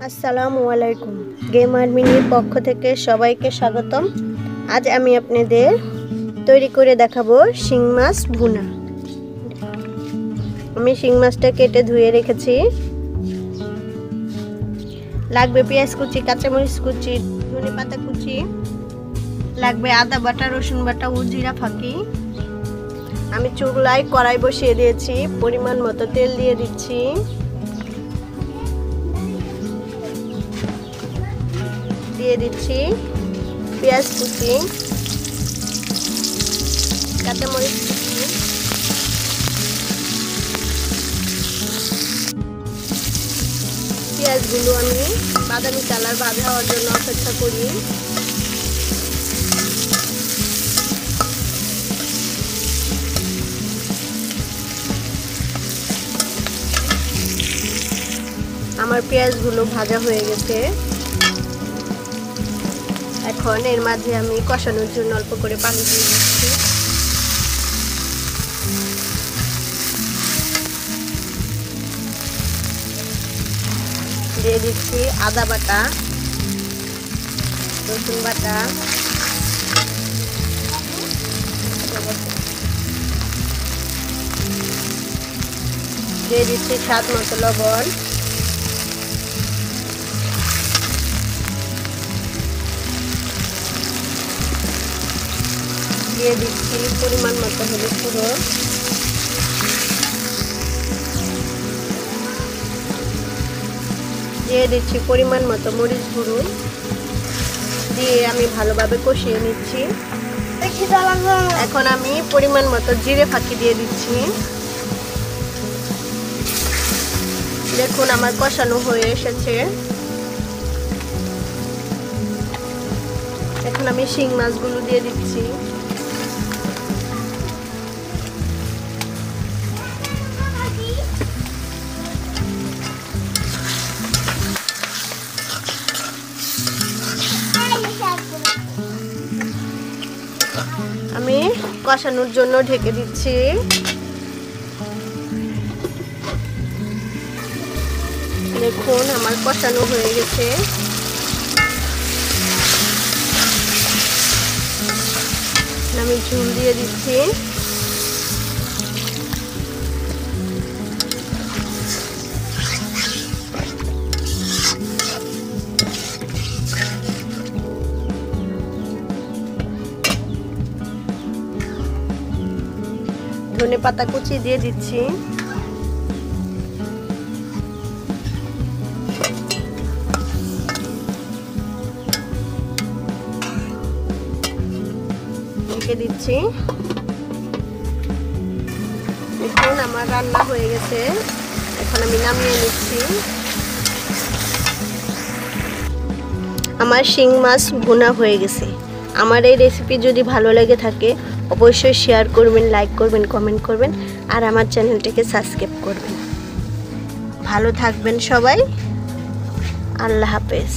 আসসালামু আলাইকুম। গেমার মিনির পক্ষ থেকে সবাইকে স্বাগতম। আজ আমি আপনাদের তৈরি করে দেখাবো শিং মাছ ভুনা। আমি শিং মাছটা কেটে ধুয়ে রেখেছি। লাগবে পেঁয়াজ কুচি, কাঁচামরিচ কুচি, ধনে পাতা কুচি, লাগবে আদা বাটা, রসুন বাটা ও জিরা ফাঁকি। আমি চুলায় কড়াই বসিয়ে দিয়েছি, পরিমাণ মতো তেল দিয়ে দিচ্ছি। দিয়ে দিচ্ছি পেঁয়াজ কুচি, কাঁচামরিচ কুচি, পেঁয়াজগুলো আমি বাদামি কালার ভাজা হওয়ার জন্য অপেক্ষা করি। আমার পেঁয়াজগুলো ভাজা হয়ে গেছে। এখন এর মাঝে আমি কষানোর জন্য অল্প করে পানি দিয়ে দিচ্ছি। দিয়ে দিচ্ছি আদা বাটা, রসুন বাটা, দিয়ে দিচ্ছি স্বাদ মতো লবণ, দিয়ে দিচ্ছি পরিমাণ মতো হলুদ গুঁড়ো, দিয়ে দিচ্ছি পরিমাণ মতো মরিচ গুঁড়ো, দিয়ে আমি ভালোভাবে কষিয়ে নিচ্ছি। এখন আমি পরিমাণ মতো জিরে ফাঁকি দিয়ে দিচ্ছি। দেখুন আমার কষানো হয়ে এসেছে। এখন আমি শিং মাছগুলো দিয়ে দিচ্ছি। আমি কষানোর জন্য ঢেকে দিচ্ছি। দেখুন আমার কষানো হয়ে গেছে। আমি ঝুল দিয়ে দিচ্ছি। ধনে পাতা কুচি দিয়ে দিচ্ছি। ঢেকে দিচ্ছি। দেখুন আমার রান্না হয়ে গেছে। এখন আমি নামিয়ে নিচ্ছি। আমার শিং মাছ ভুনা হয়ে গেছে। আমার এই রেসিপি যদি ভালো লেগে থাকে অবশ্যই শেয়ার করবেন, লাইক করবেন, কমেন্ট করবেন আর আমার চ্যানেলটিকে সাবস্ক্রাইব করবেন। ভালো থাকবেন সবাই। আল্লাহ হাফেজ।